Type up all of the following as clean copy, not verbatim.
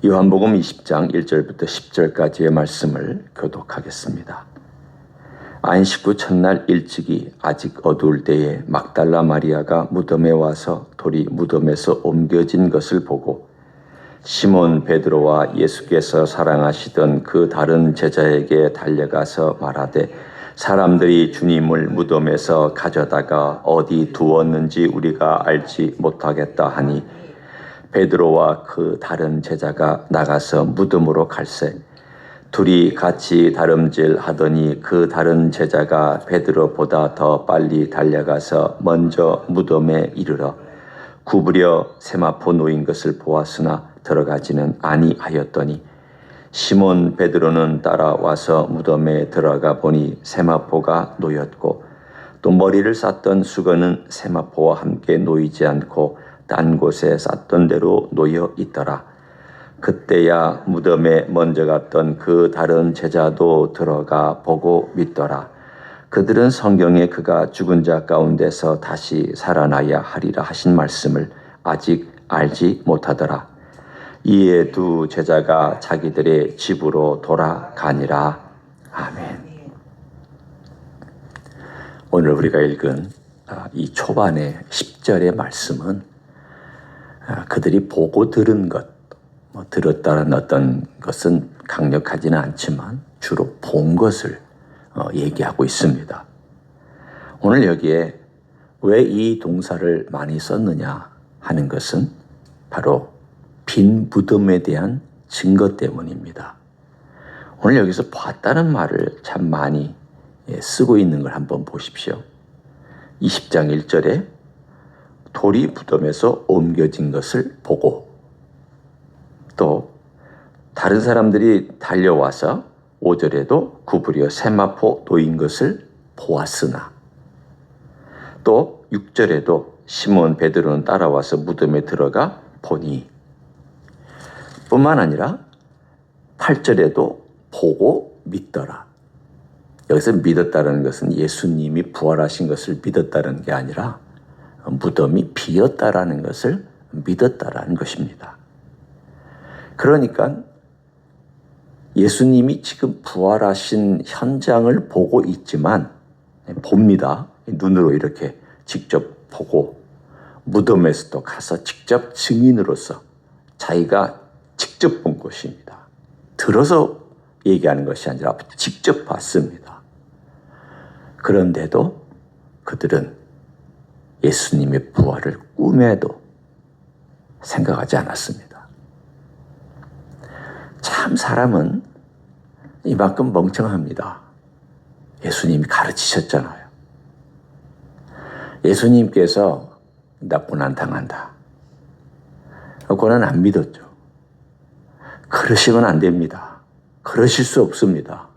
요한복음 20장 1절부터 10절까지의 말씀을 교독하겠습니다. 안식 후 첫날 일찍이 아직 어두울 때에 막달라 마리아가 무덤에 와서 돌이 무덤에서 옮겨진 것을 보고 시몬 베드로와 예수께서 사랑하시던 그 다른 제자에게 달려가서 말하되 사람들이 주님을 무덤에서 가져다가 어디 두었는지 우리가 알지 못하겠다 하니 베드로와 그 다른 제자가 나가서 무덤으로 갈새 둘이 같이 다름질 하더니 그 다른 제자가 베드로보다 더 빨리 달려가서 먼저 무덤에 이르러 구부려 세마포 놓인 것을 보았으나 들어가지는 아니하였더니 시몬 베드로는 따라와서 무덤에 들어가 보니 세마포가 놓였고 또 머리를 쌌던 수건은 세마포와 함께 놓이지 않고 딴 곳에 쌌던 대로 놓여 있더라. 그때야 무덤에 먼저 갔던 그 다른 제자도 들어가 보고 믿더라. 그들은 성경에 그가 죽은 자 가운데서 다시 살아나야 하리라 하신 말씀을 아직 알지 못하더라. 이에 두 제자가 자기들의 집으로 돌아가니라. 아멘. 오늘 우리가 읽은 이 초반의 10절의 말씀은 그들이 보고 들은 것, 들었다는 어떤 것은 강력하지는 않지만 주로 본 것을 얘기하고 있습니다. 오늘 여기에 왜 이 동사를 많이 썼느냐 하는 것은 바로 빈 무덤에 대한 증거 때문입니다. 오늘 여기서 봤다는 말을 참 많이 쓰고 있는 걸 한번 보십시오. 20장 1절에 돌이 무덤에서 옮겨진 것을 보고 또 다른 사람들이 달려와서 5절에도 구부려 세마포 놓인 것을 보았으나 또 6절에도 시몬 베드로는 따라와서 무덤에 들어가 보니 뿐만 아니라 8절에도 보고 믿더라. 여기서 믿었다는 것은 예수님이 부활하신 것을 믿었다는 게 아니라 무덤이 비었다라는 것을 믿었다라는 것입니다. 그러니까 예수님이 지금 부활하신 현장을 보고 있지만 봅니다. 눈으로 이렇게 직접 보고 무덤에서도 가서 직접 증인으로서 자기가 직접 본 것입니다. 들어서 얘기하는 것이 아니라 직접 봤습니다. 그런데도 그들은 예수님의 부활을 꿈에도 생각하지 않았습니다. 참 사람은 이만큼 멍청합니다. 예수님이 가르치셨잖아요. 예수님께서 나 고난 당한다. 고난 안 믿었죠. 그러시면 안 됩니다. 그러실 수 없습니다.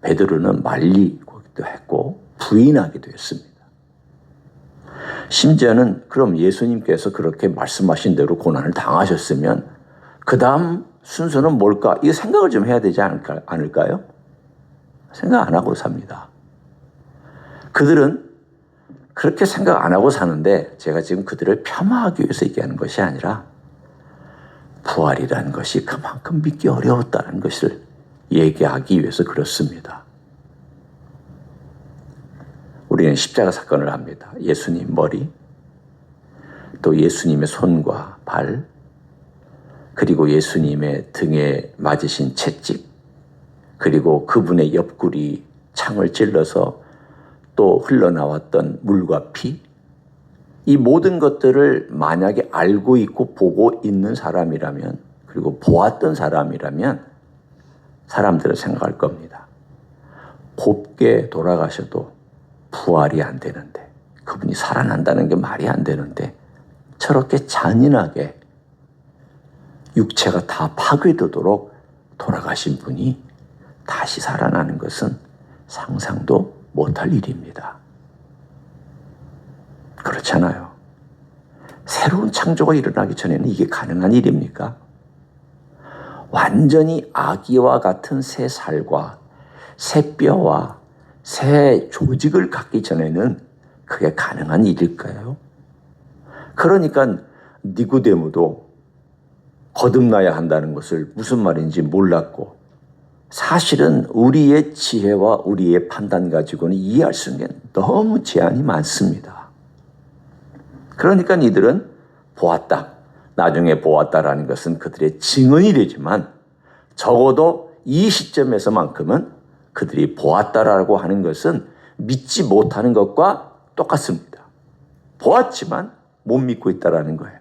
베드로는 말리기도 했고 부인하기도 했습니다. 심지어는 그럼 예수님께서 그렇게 말씀하신 대로 고난을 당하셨으면 그 다음 순서는 뭘까? 이거 생각을 좀 해야 되지 않을까요? 생각 안 하고 삽니다. 그들은 그렇게 생각 안 하고 사는데 제가 지금 그들을 폄하하기 위해서 얘기하는 것이 아니라 부활이라는 것이 그만큼 믿기 어려웠다는 것을 얘기하기 위해서 그렇습니다. 우리는 십자가 사건을 합니다. 예수님 머리, 또 예수님의 손과 발, 그리고 예수님의 등에 맞으신 채찍, 그리고 그분의 옆구리 창을 찔러서 또 흘러나왔던 물과 피, 이 모든 것들을 만약에 알고 있고 보고 있는 사람이라면, 그리고 보았던 사람이라면 사람들은 생각할 겁니다. 곱게 돌아가셔도 부활이 안 되는데, 그분이 살아난다는 게 말이 안 되는데 저렇게 잔인하게 육체가 다 파괴되도록 돌아가신 분이 다시 살아나는 것은 상상도 못할 일입니다. 그렇잖아요. 새로운 창조가 일어나기 전에는 이게 가능한 일입니까? 완전히 아기와 같은 새 살과 새 뼈와 새 조직을 갖기 전에는 그게 가능한 일일까요? 그러니까 니고데모도 거듭나야 한다는 것을 무슨 말인지 몰랐고, 사실은 우리의 지혜와 우리의 판단 가지고는 이해할 수 있는 게 너무 제한이 많습니다. 그러니까 이들은 보았다, 나중에 보았다라는 것은 그들의 증언이 되지만 적어도 이 시점에서만큼은 그들이 보았다라고 하는 것은 믿지 못하는 것과 똑같습니다. 보았지만 못 믿고 있다라는 거예요.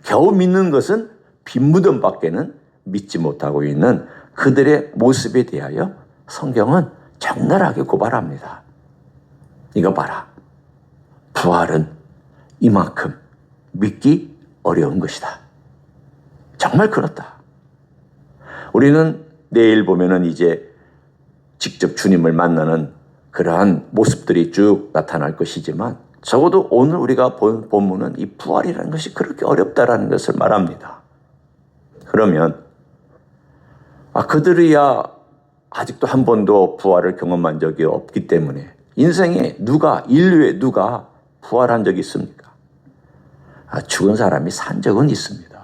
겨우 믿는 것은 빈무덤밖에는 믿지 못하고 있는 그들의 모습에 대하여 성경은 적나라하게 고발합니다. 이거 봐라. 부활은 이만큼 믿기 어려운 것이다. 정말 그렇다. 우리는 내일 보면은 이제 직접 주님을 만나는 그러한 모습들이 쭉 나타날 것이지만, 적어도 오늘 우리가 본 본문은 이 부활이라는 것이 그렇게 어렵다라는 것을 말합니다. 그러면 그들이야 아직도 한 번도 부활을 경험한 적이 없기 때문에, 인생에 인류에 누가 부활한 적이 있습니까? 죽은 사람이 산 적은 있습니다.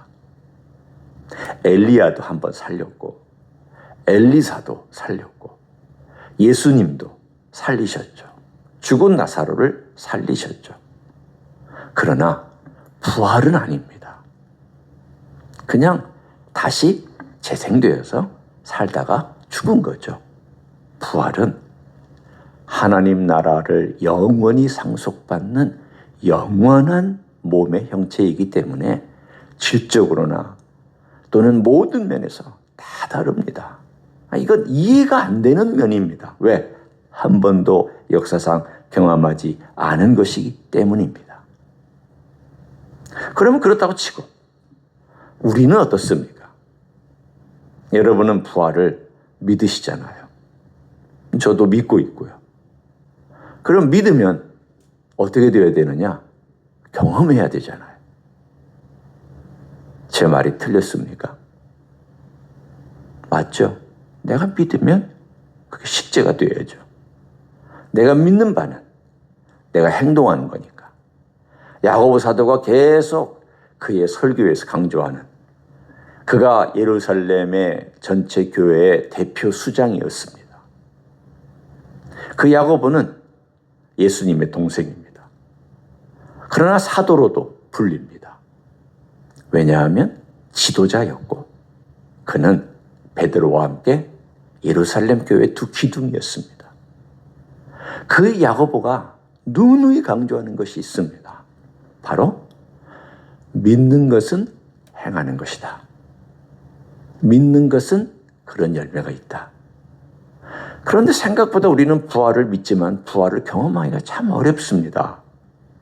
엘리야도 한 번 살렸고, 엘리사도 살렸고, 예수님도 살리셨죠. 죽은 나사로를 살리셨죠. 그러나 부활은 아닙니다. 그냥 다시 재생되어서 살다가 죽은 거죠. 부활은 하나님 나라를 영원히 상속받는 영원한 몸의 형체이기 때문에 질적으로나 또는 모든 면에서 다 다릅니다. 이건 이해가 안 되는 면입니다. 왜? 한 번도 역사상 경험하지 않은 것이기 때문입니다. 그러면 그렇다고 치고 우리는 어떻습니까? 여러분은 부활을 믿으시잖아요. 저도 믿고 있고요. 그럼 믿으면 어떻게 되어야 되느냐? 경험해야 되잖아요. 제 말이 틀렸습니까? 맞죠? 내가 믿으면 그게 실제가 되어야죠. 내가 믿는 바는 내가 행동하는 거니까. 야고보 사도가 계속 그의 설교에서 강조하는, 그가 예루살렘의 전체 교회의 대표 수장이었습니다. 그 야고보는 예수님의 동생입니다. 그러나 사도로도 불립니다. 왜냐하면 지도자였고 그는 베드로와 함께 예루살렘 교회의 두 기둥이었습니다. 그 야고보가 누누이 강조하는 것이 있습니다. 바로 믿는 것은 행하는 것이다. 믿는 것은 그런 열매가 있다. 그런데 생각보다 우리는 부활을 믿지만 부활을 경험하기가 참 어렵습니다.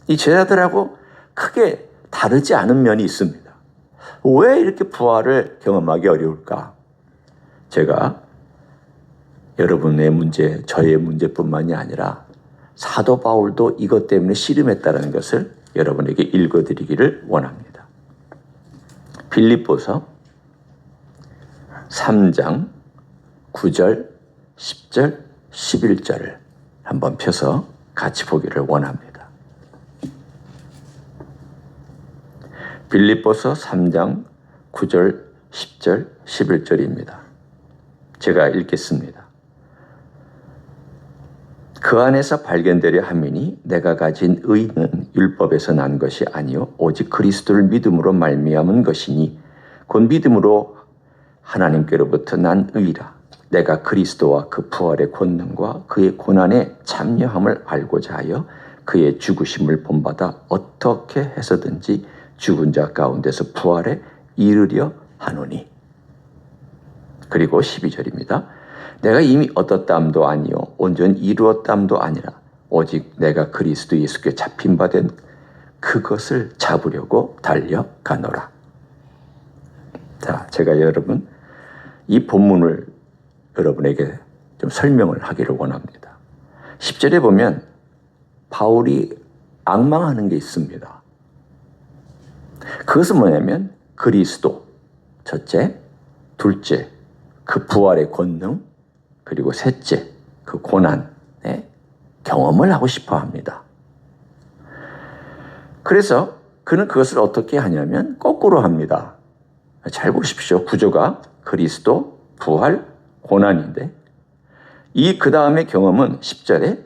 이 제자들하고 크게 다르지 않은 면이 있습니다. 왜 이렇게 부활을 경험하기 어려울까? 제가 여러분의 문제, 저의 문제뿐만이 아니라 사도 바울도 이것 때문에 씨름했다는 것을 여러분에게 읽어드리기를 원합니다. 빌립보서 3장 9절, 10절, 11절을 한번 펴서 같이 보기를 원합니다. 빌립보서 3장 9절, 10절, 11절입니다. 제가 읽겠습니다. 그 안에서 발견되려 함이니 내가 가진 의는 율법에서 난 것이 아니요 오직 그리스도를 믿음으로 말미암은 것이니 곧 믿음으로 하나님께로부터 난 의라. 내가 그리스도와 그 부활의 권능과 그의 고난의 참여함을 알고자 하여 그의 죽으심을 본받아 어떻게 해서든지 죽은 자 가운데서 부활에 이르려 하노니. 그리고 12절입니다. 내가 이미 얻었담도 아니요 온전히 이루었담도 아니라 오직 내가 그리스도 예수께 잡힌 바 된 그것을 잡으려고 달려가노라. 자, 제가 여러분 이 본문을 여러분에게 좀 설명을 하기를 원합니다. 10절에 보면 바울이 앙망하는 게 있습니다. 그것은 뭐냐면 그리스도, 첫째, 둘째, 그 부활의 권능, 그리고 셋째, 그 고난의 경험을 하고 싶어 합니다. 그래서 그는 그것을 어떻게 하냐면 거꾸로 합니다. 잘 보십시오. 구조가 그리스도, 부활, 고난인데 이 그 다음의 경험은 10절에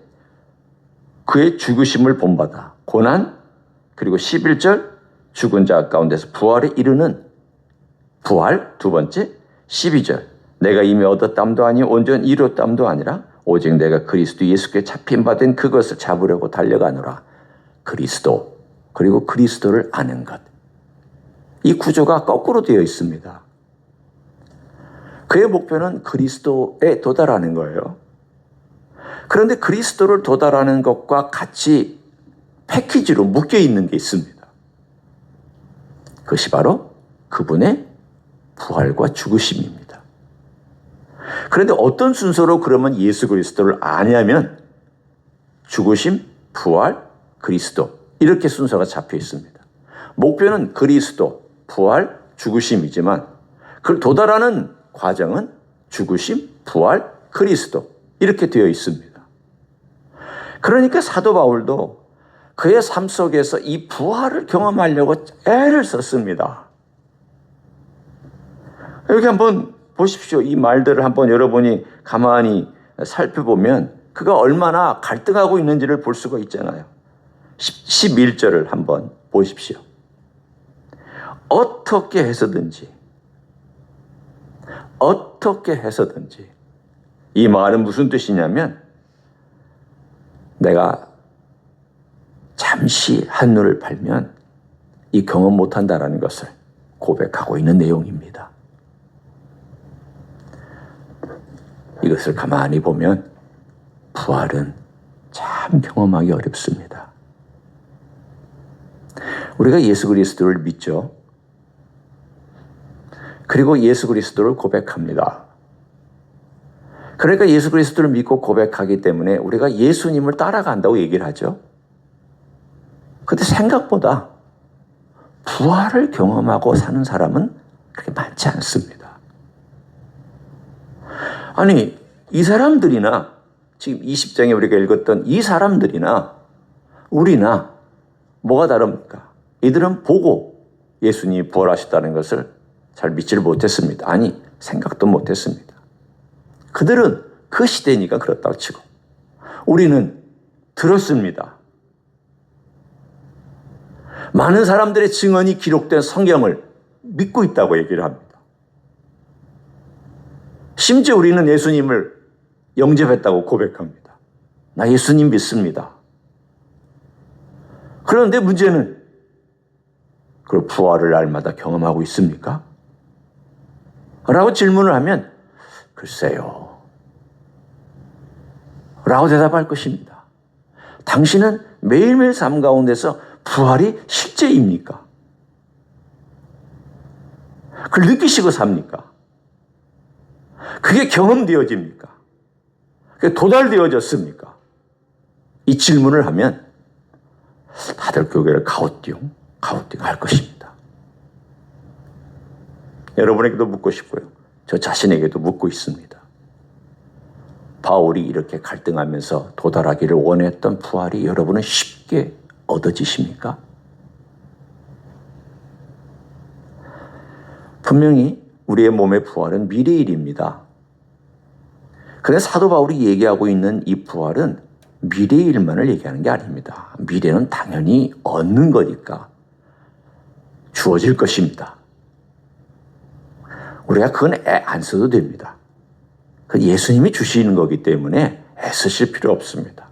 그의 죽으심을 본받아 고난, 그리고 11절 죽은 자 가운데서 부활에 이르는 부활, 두 번째 12절 내가 이미 얻었담도 아니 온전히 이뤘담도 아니라 오직 내가 그리스도 예수께 잡힌 바 된 그것을 잡으려고 달려가노라. 그리스도, 그리고 그리스도를 아는 것. 이 구조가 거꾸로 되어 있습니다. 그의 목표는 그리스도에 도달하는 거예요. 그런데 그리스도를 도달하는 것과 같이 패키지로 묶여 있는 게 있습니다. 그것이 바로 그분의 부활과 죽으심입니다. 그런데 어떤 순서로 그러면 예수 그리스도를 아냐면 죽으심, 부활, 그리스도 이렇게 순서가 잡혀 있습니다. 목표는 그리스도, 부활, 죽으심이지만 그걸 도달하는 과정은 죽으심, 부활, 그리스도 이렇게 되어 있습니다. 그러니까 사도 바울도 그의 삶 속에서 이 부활을 경험하려고 애를 썼습니다. 여기 한번 보십시오. 이 말들을 한번 여러분이 가만히 살펴보면 그가 얼마나 갈등하고 있는지를 볼 수가 있잖아요. 11절을 한번 보십시오. 어떻게 해서든지 이 말은 무슨 뜻이냐면 내가 잠시 한눈을 팔면 이 경험 못한다라는 것을 고백하고 있는 내용입니다. 이것을 가만히 보면 부활은 참 경험하기 어렵습니다. 우리가 예수 그리스도를 믿죠. 그리고 예수 그리스도를 고백합니다. 그러니까 예수 그리스도를 믿고 고백하기 때문에 우리가 예수님을 따라간다고 얘기를 하죠. 그런데 생각보다 부활을 경험하고 사는 사람은 그렇게 많지 않습니다. 아니, 이 사람들이나 지금 20장에 우리가 읽었던 이 사람들이나 우리나 뭐가 다릅니까? 이들은 보고 예수님이 부활하셨다는 것을 잘 믿지를 못했습니다. 아니, 생각도 못했습니다. 그들은 그 시대니까 그렇다고 치고 우리는 들었습니다. 많은 사람들의 증언이 기록된 성경을 믿고 있다고 얘기를 합니다. 심지어 우리는 예수님을 영접했다고 고백합니다. 나 예수님 믿습니다. 그런데 문제는 그 부활을 날마다 경험하고 있습니까? 라고 질문을 하면 글쎄요. 라고 대답할 것입니다. 당신은 매일매일 삶 가운데서 부활이 실제입니까? 그걸 느끼시고 삽니까? 그게 경험되어집니까? 그게 도달되어졌습니까? 이 질문을 하면 다들 교회를 가우띵 할 것입니다. 여러분에게도 묻고 싶고요. 저 자신에게도 묻고 있습니다. 바울이 이렇게 갈등하면서 도달하기를 원했던 부활이 여러분은 쉽게 얻어지십니까? 분명히 우리의 몸의 부활은 미래의 일입니다. 그런데 사도 바울이 얘기하고 있는 이 부활은 미래의 일만을 얘기하는 게 아닙니다. 미래는 당연히 얻는 거니까 주어질 것입니다. 우리가 그건 애 안 써도 됩니다. 그 예수님이 주시는 거기 때문에 애쓰실 필요 없습니다.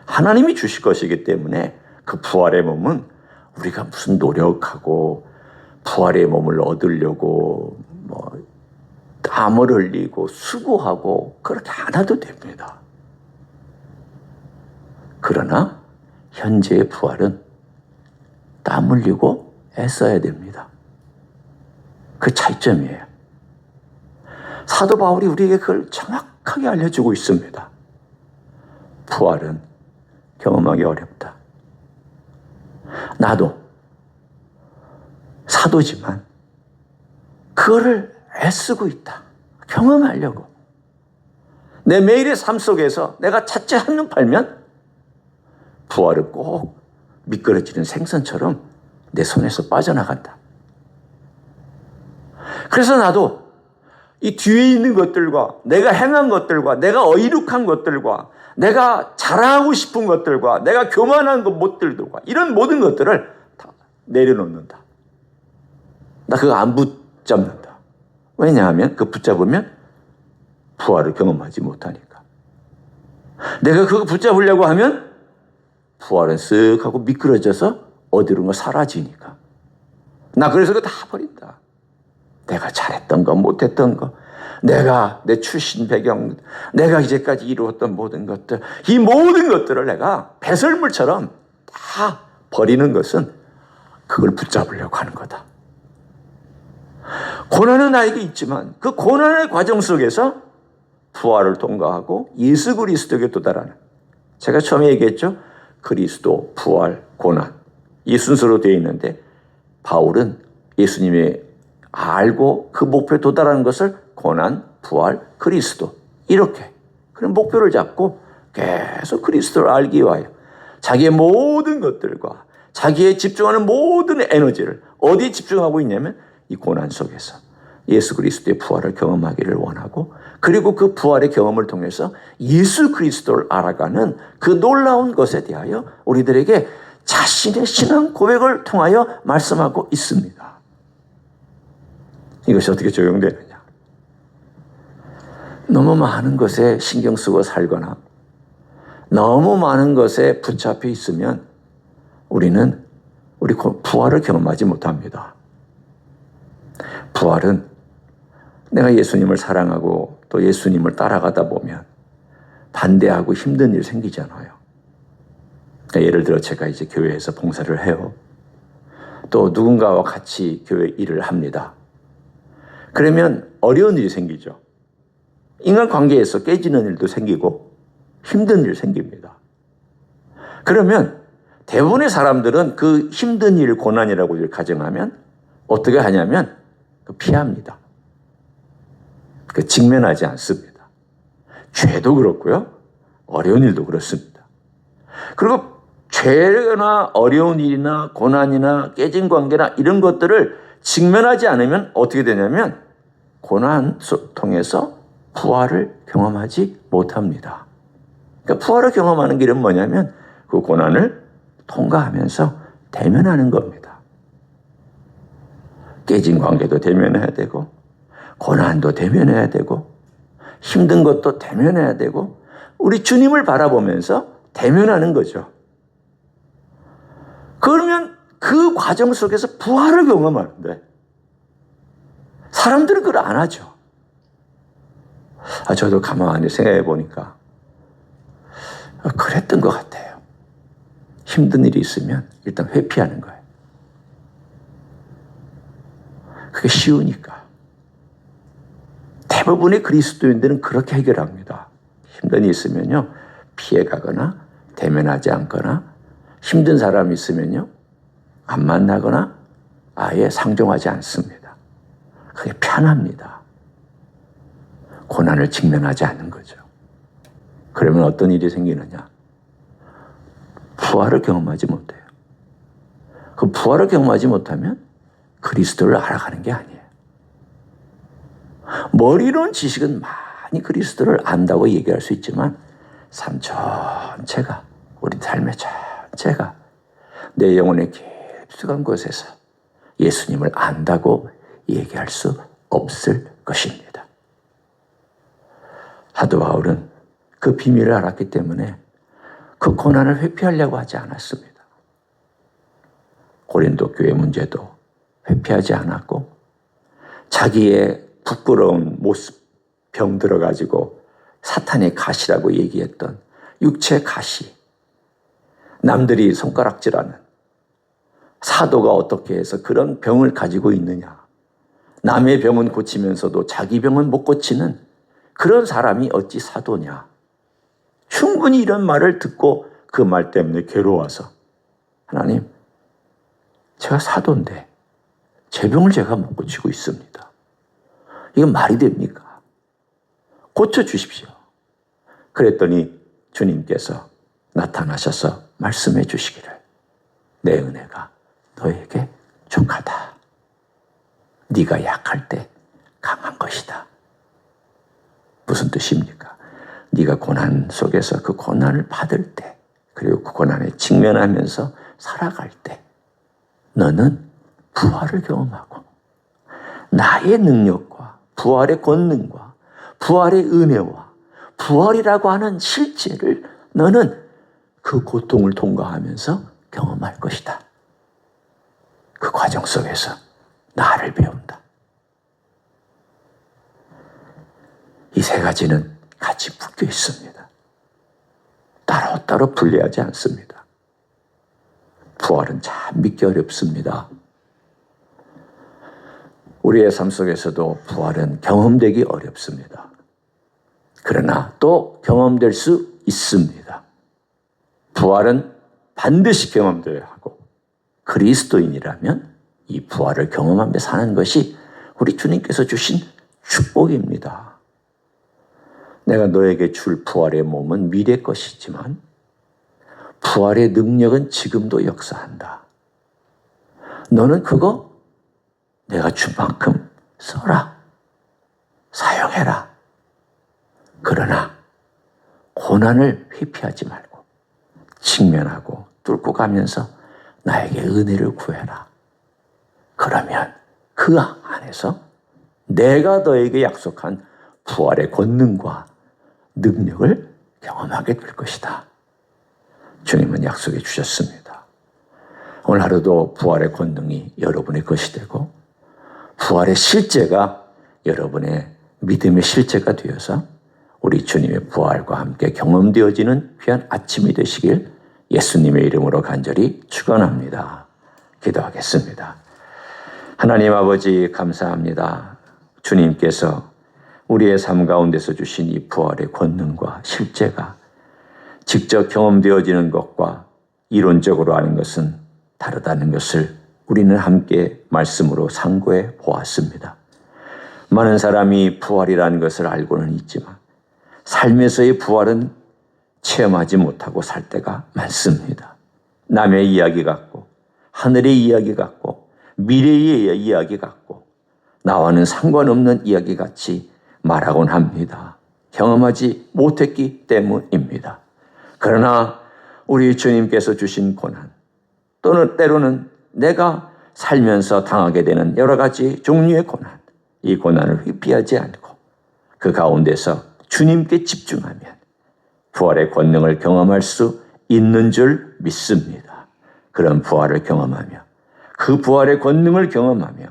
하나님이 주실 것이기 때문에 그 부활의 몸은 우리가 무슨 노력하고 부활의 몸을 얻으려고 땀을 흘리고 수고하고 그렇게 안 해도 됩니다. 그러나 현재의 부활은 땀 흘리고 애써야 됩니다. 그 차이점이에요. 사도 바울이 우리에게 그걸 정확하게 알려주고 있습니다. 부활은 경험하기 어렵다. 나도 사도지만 그거를 애쓰고 있다. 경험하려고. 내 매일의 삶 속에서 내가 차째 한눈 팔면 부활은 꼭 미끄러지는 생선처럼 내 손에서 빠져나간다. 그래서 나도 이 뒤에 있는 것들과 내가 행한 것들과 내가 어이룩한 것들과 내가 자랑하고 싶은 것들과 내가 교만한 못들과 이런 모든 것들을 다 내려놓는다. 나 그거 안 붙잡는다. 왜냐하면 그 붙잡으면 부활을 경험하지 못하니까. 내가 그거 붙잡으려고 하면 부활은 쓱 하고 미끄러져서 어디론가 사라지니까. 나 그래서 그거 다 버린다. 내가 잘했던 거 못했던 거, 내가 내 출신 배경, 내가 이제까지 이루었던 모든 것들, 이 모든 것들을 내가 배설물처럼 다 버리는 것은 그걸 붙잡으려고 하는 거다. 고난은 나에게 있지만 그 고난의 과정 속에서 부활을 통과하고 예수 그리스도에게 도달하는, 제가 처음에 얘기했죠. 그리스도, 부활, 고난 이 순서로 되어 있는데 바울은 예수님의 알고 그 목표에 도달하는 것을 고난, 부활, 그리스도 이렇게 그런 목표를 잡고 계속 그리스도를 알기 위하여 자기의 모든 것들과 자기의 집중하는 모든 에너지를 어디에 집중하고 있냐면 이 고난 속에서 예수 그리스도의 부활을 경험하기를 원하고, 그리고 그 부활의 경험을 통해서 예수 그리스도를 알아가는 그 놀라운 것에 대하여 우리들에게 자신의 신앙 고백을 통하여 말씀하고 있습니다. 이것이 어떻게 적용되느냐? 너무 많은 것에 신경 쓰고 살거나 너무 많은 것에 붙잡혀 있으면 우리는 우리 부활을 경험하지 못합니다. 부활은 내가 예수님을 사랑하고 또 예수님을 따라가다 보면 반대하고 힘든 일 생기잖아요. 예를 들어 제가 이제 교회에서 봉사를 해요. 또 누군가와 같이 교회 일을 합니다. 그러면 어려운 일이 생기죠. 인간관계에서 깨지는 일도 생기고 힘든 일이 생깁니다. 그러면 대부분의 사람들은 그 힘든 일, 고난이라고 가정하면 어떻게 하냐면 피합니다. 직면하지 않습니다. 죄도 그렇고요. 어려운 일도 그렇습니다. 그리고 죄나 어려운 일이나 고난이나 깨진 관계나 이런 것들을 직면하지 않으면 어떻게 되냐면 고난 통해서 부활을 경험하지 못합니다. 그러니까 부활을 경험하는 길은 뭐냐면 그 고난을 통과하면서 대면하는 겁니다. 깨진 관계도 대면해야 되고 고난도 대면해야 되고 힘든 것도 대면해야 되고 우리 주님을 바라보면서 대면하는 거죠. 그러면 그 과정 속에서 부활을 경험하는데 사람들은 그걸 안 하죠. 저도 가만히 생각해 보니까 그랬던 것 같아요. 힘든 일이 있으면 일단 회피하는 거예요. 그게 쉬우니까. 대부분의 그리스도인들은 그렇게 해결합니다. 힘든 일이 있으면요, 피해가거나 대면하지 않거나, 힘든 사람이 있으면요, 안 만나거나 아예 상종하지 않습니다. 그게 편합니다. 고난을 직면하지 않는 거죠. 그러면 어떤 일이 생기느냐? 부활을 경험하지 못해요. 그 부활을 경험하지 못하면 그리스도를 알아가는 게 아니에요. 머리로는 지식은 많이 그리스도를 안다고 얘기할 수 있지만 삶 전체가, 우리 삶의 전체가 내 영혼의 깊숙한 곳에서 예수님을 안다고 얘기할 수 없을 것입니다. 사도 바울은 그 비밀을 알았기 때문에 그 고난을 회피하려고 하지 않았습니다. 고린도 교회 문제도 회피하지 않았고 자기의 부끄러운 모습, 병 들어가지고 사탄의 가시라고 얘기했던 육체 가시, 남들이 손가락질하는 사도가 어떻게 해서 그런 병을 가지고 있느냐, 남의 병은 고치면서도 자기 병은 못 고치는 그런 사람이 어찌 사도냐, 충분히 이런 말을 듣고 그 말 때문에 괴로워서 하나님, 제가 사도인데 제 병을 제가 못 고치고 있습니다. 이건 말이 됩니까? 고쳐주십시오. 그랬더니 주님께서 나타나셔서 말씀해 주시기를 내 은혜가 너에게 족하다. 네가 약할 때 강한 것이다. 무슨 뜻입니까? 네가 고난 속에서 그 고난을 받을 때, 그리고 그 고난에 직면하면서 살아갈 때 너는 부활을 경험하고 나의 능력과 부활의 권능과 부활의 은혜와 부활이라고 하는 실제를 너는 그 고통을 통과하면서 경험할 것이다. 그 과정 속에서 나를 배운다. 이 세 가지는 같이 묶여 있습니다. 따로따로 분리하지 않습니다. 부활은 참 믿기 어렵습니다. 우리의 삶 속에서도 부활은 경험되기 어렵습니다. 그러나 또 경험될 수 있습니다. 부활은 반드시 경험되어야 하고 그리스도인이라면 이 부활을 경험하며 사는 것이 우리 주님께서 주신 축복입니다. 내가 너에게 줄 부활의 몸은 미래 것이지만 부활의 능력은 지금도 역사한다. 너는 그거 내가 준 만큼 써라. 사용해라. 그러나 고난을 회피하지 말고 직면하고 뚫고 가면서 나에게 은혜를 구해라. 그러면 그 안에서 내가 너에게 약속한 부활의 권능과 능력을 경험하게 될 것이다. 주님은 약속해 주셨습니다. 오늘 하루도 부활의 권능이 여러분의 것이 되고 부활의 실제가 여러분의 믿음의 실제가 되어서 우리 주님의 부활과 함께 경험되어지는 귀한 아침이 되시길 예수님의 이름으로 간절히 축원합니다. 기도하겠습니다. 하나님 아버지 감사합니다. 주님께서 우리의 삶 가운데서 주신 이 부활의 권능과 실제가 직접 경험되어지는 것과 이론적으로 아는 것은 다르다는 것을 우리는 함께 말씀으로 상고해 보았습니다. 많은 사람이 부활이라는 것을 알고는 있지만 삶에서의 부활은 체험하지 못하고 살 때가 많습니다. 남의 이야기 같고 하늘의 이야기 같고 미래의 이야기 같고 나와는 상관없는 이야기 같이 말하곤 합니다. 경험하지 못했기 때문입니다. 그러나 우리 주님께서 주신 고난 또는 때로는 내가 살면서 당하게 되는 여러 가지 종류의 고난, 이 고난을 회피하지 않고 그 가운데서 주님께 집중하면 부활의 권능을 경험할 수 있는 줄 믿습니다. 그런 부활을 경험하며 그 부활의 권능을 경험하며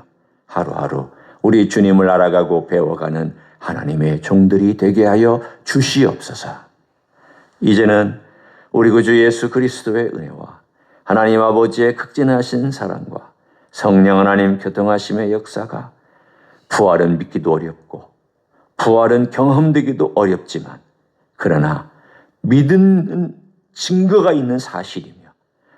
하루하루 우리 주님을 알아가고 배워가는 하나님의 종들이 되게 하여 주시옵소서. 이제는 우리 구주 예수 그리스도의 은혜와 하나님 아버지의 극진하신 사랑과 성령 하나님 교통하심의 역사가 부활은 믿기도 어렵고 부활은 경험되기도 어렵지만 그러나 믿는 증거가 있는 사실이며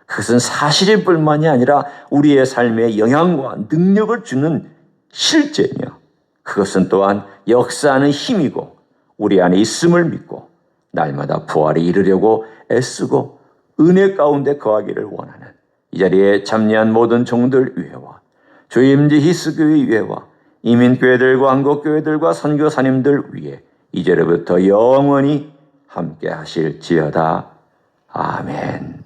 그것은 사실일 뿐만이 아니라 우리의 삶에 영향과 능력을 주는 실제며 그것은 또한 역사하는 힘이고 우리 안에 있음을 믿고 날마다 부활에 이르려고 애쓰고 은혜 가운데 거하기를 원하는 이 자리에 참여한 모든 종들 위에와 주임지 히스교회 위에와 이민교회들과 한국교회들과 선교사님들 위에 이제로부터 영원히 함께 하실지어다. 아멘.